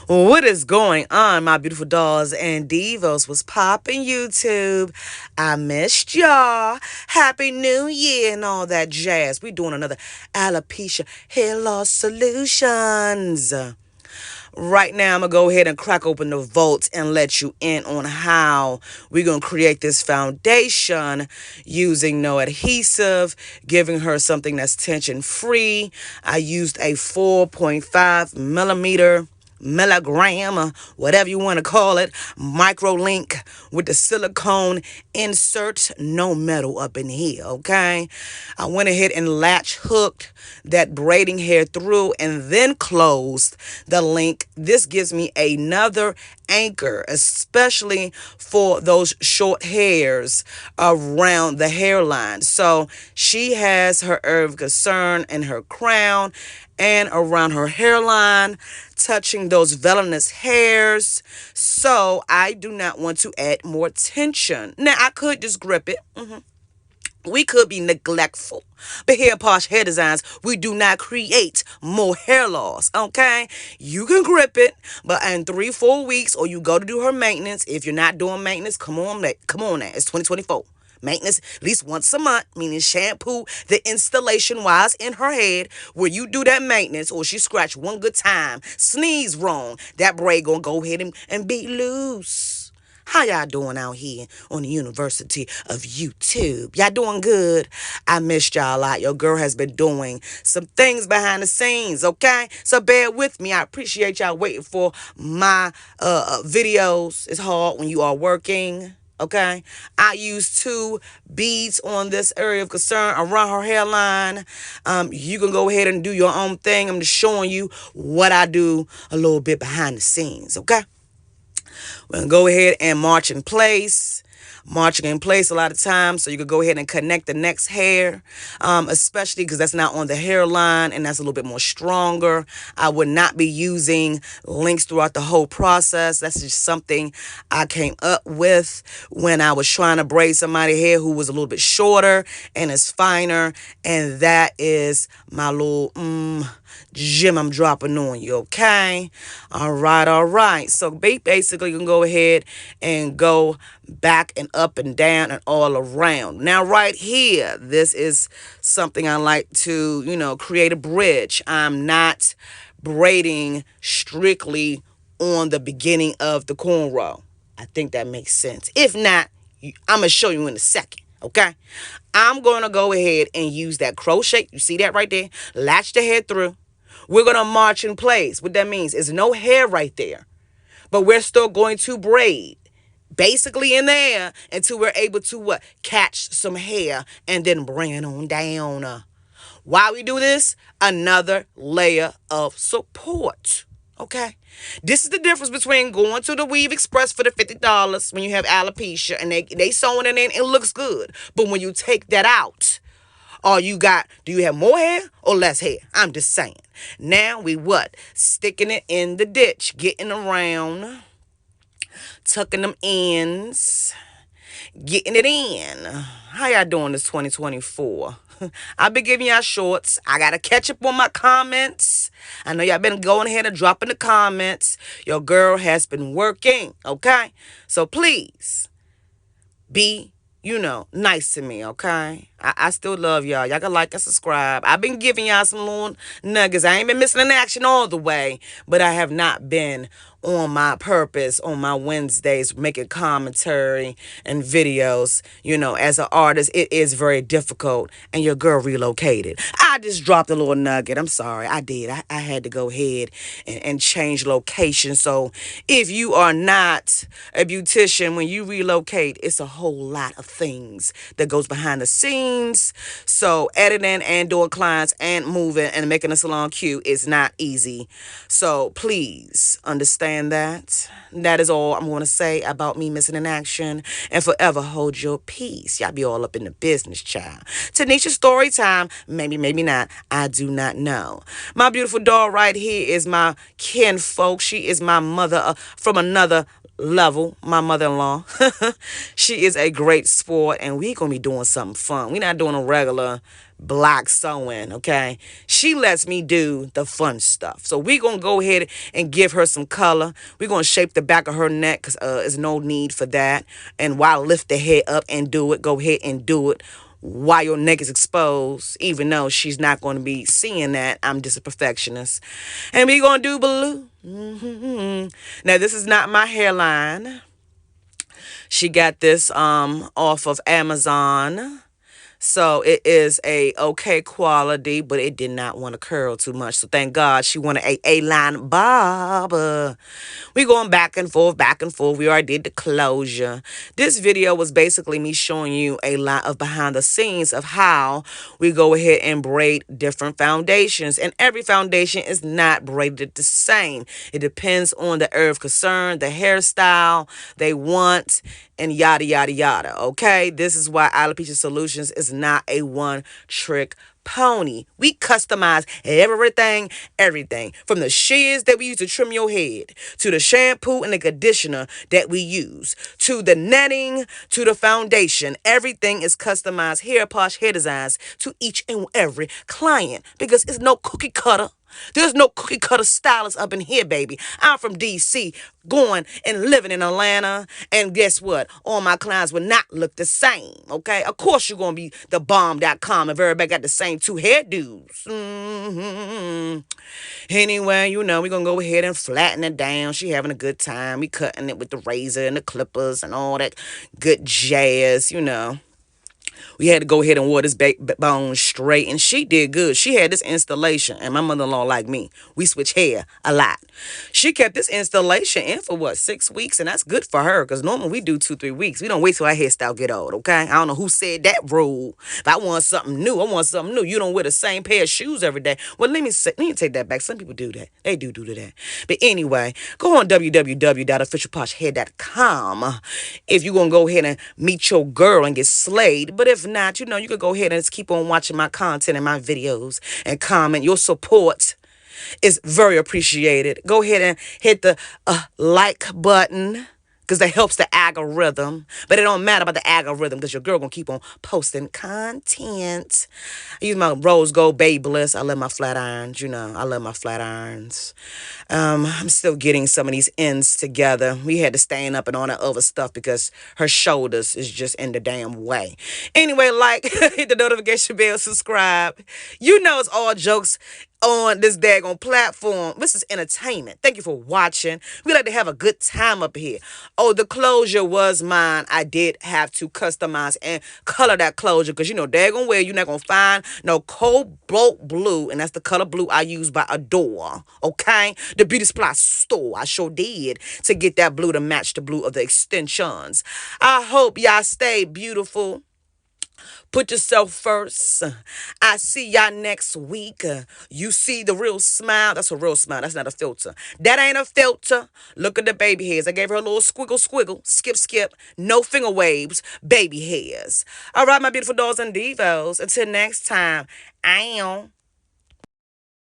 What is going on, my beautiful dolls and divas? What's poppin', YouTube? I missed y'all. Happy New Year and all that jazz. We doing another alopecia hair loss solutions. Right now, I'm going to go ahead and crack open the vault and let you in on how we're going to create this foundation using no adhesive, giving her something that's tension free. I used a 4.5 milligram, or whatever you want to call it, micro link with the silicone insert, no metal up in here, okay? I went ahead and latch hooked that braiding hair through and then closed the link. This gives me another anchor, especially for those short hairs around the hairline. So she has her area of concern in her crown and around her hairline, touching those voluminous hairs. So I do not want to add more tension. Now, I could just grip it. We could be neglectful. But here at Posh Hair Designs, we do not create more hair loss, okay? You can grip it, but in 3-4 weeks, or you go to do her maintenance. If you're not doing maintenance, come on now. It's 2024. Maintenance at least once a month, meaning shampoo the installation wise in her head. Where you do that maintenance, or she scratch one good time, sneeze wrong, that braid gonna go ahead and be loose. How y'all doing out here on the University of YouTube? Y'all doing good? I missed y'all a lot. Your girl has been doing some things behind the scenes, okay? So bear with me. I appreciate y'all waiting for my videos. It's hard when you are working. Okay, I use 2 beads on this area of concern around her hairline. You can go ahead and do your own thing. I'm just showing you what I do a little bit behind the scenes. Okay, we're gonna go ahead and march in place. Marching in place a lot of times, so you could go ahead and connect the next hair, especially because that's not on the hairline and that's a little bit more stronger. I would not be using links throughout the whole process. That's just something I came up with when I was trying to braid somebody's hair who was a little bit shorter and is finer, and that is my little gem I'm dropping on you, okay? All right. So basically, you can go ahead and go back and up and down and all around. Now, right here, this is something I like to, create a bridge. I'm not braiding strictly on the beginning of the cornrow. I think that makes sense. If not, I'm going to show you in a second. Okay, I'm going to go ahead and use that crochet. You see that right there? Latch the hair through. We're going to march in place. What that means is no hair right there, but we're still going to braid basically in the air until we're able to catch some hair and then bring it on down. Why we do this? Another layer of support. Okay, this is the difference between going to the Weave Express for the $50 when you have alopecia and they sewing it in, it looks good. But when you take that out, all you got, do you have more hair or less hair? I'm just saying. Now we what? Sticking it in the ditch, getting around, tucking them ends, getting it in. How y'all doing this 2024? I've been giving y'all shorts. I got to catch up on my comments. I know y'all been going ahead and dropping the comments. Your girl has been working, okay? So please be, nice to me, okay? I still love y'all. Y'all can like and subscribe. I've been giving y'all some little nuggets. I ain't been missing in action all the way, but I have not been on my purpose on my Wednesdays making commentary and videos. As an artist, it is very difficult, and your girl relocated. I just dropped a little nugget. I'm sorry. I did. I had to go ahead and change location. So if you are not a beautician, when you relocate, it's a whole lot of things that goes behind the scenes. So editing and doing clients and moving and making a salon cute is not easy. So please understand that. That is all I'm going to say about me missing in action. And forever hold your peace. Y'all be all up in the business, child. Taneasha story time. Maybe, maybe not. I do not know. My beautiful doll right here is my kinfolk. She is my mother from another level, my mother-in-law. She is a great sport, and we gonna be doing something fun. We not doing a regular block sewing, okay? She lets me do the fun stuff. So we gonna go ahead and give her some color. We gonna shape the back of her neck because there's no need for that. And while lift the head up and do it, go ahead and do it while your neck is exposed, even though she's not going to be seeing that. I'm just a perfectionist. And we gonna do blue. Now this is not my hairline. She got this off of Amazon. So it is a okay quality, but it did not want to curl too much. So thank God she wanted A-line bob. We going back and forth, back and forth. We already did the closure. This video was basically me showing you a lot of behind the scenes of how we go ahead and braid different foundations. And every foundation is not braided the same. It depends on the area of concern, the hairstyle they want, and yada, yada, yada. Okay? This is why Alopecia Solutions is not a one-trick pony. We customize everything. From the shears that we use to trim your head, to the shampoo and the conditioner that we use, to the netting, to the foundation. Everything is customized here at Posh Hair Designs to each and every client because it's no cookie cutter. There's no cookie cutter stylist up in here, baby. I'm from DC, going and living in Atlanta. And guess what? All my clients will not look the same, okay? Of course you're going to be the bomb.com if everybody got the same two hairdos. Anyway, we're going to go ahead and flatten it down. She having a good time. We cutting it with the razor and the clippers and all that good jazz. We had to go ahead and wear this bone straight, and she did good. She had this installation, and my mother-in-law, like me, we switch hair a lot. She kept this installation in for, 6 weeks, and that's good for her, because normally we do 2-3 weeks. We don't wait till our hairstyle get old, okay? I don't know who said that rule. If I want something new, You don't wear the same pair of shoes every day. Well, let me take that back. Some people do that. They do that. But anyway, go on www.officialposhhair.com if you're going to go ahead and meet your girl and get slayed. But if not, you could go ahead and just keep on watching my content and my videos and comment. Your support is very appreciated. Go ahead and hit the like button because that helps the algorithm. But it don't matter about the algorithm because your girl gonna keep on posting content. I use my rose gold Baby Bliss. I love my flat irons. I love my flat irons. I'm still getting some of these ends together. We had to stand up and all that other stuff because her shoulders is just in the damn way. Anyway, hit the notification bell, subscribe. It's all jokes on this daggone platform. This is entertainment. Thank you for watching. We like to have a good time up here. Oh, the closure was mine. I did have to customize and color that closure because daggone well you're not gonna find no cobalt blue, and that's the color blue I use by Adore. Okay, the beauty supply store. I sure did to get that blue to match the blue of the extensions. I hope y'all stay beautiful. Put yourself first. I see y'all next week. You see the real smile. That's a real smile. That's not a filter. That ain't a filter. Look at the baby hairs. I gave her a little squiggle, skip. No finger waves. Baby hairs. All right, my beautiful dolls and divos. Until next time. I am.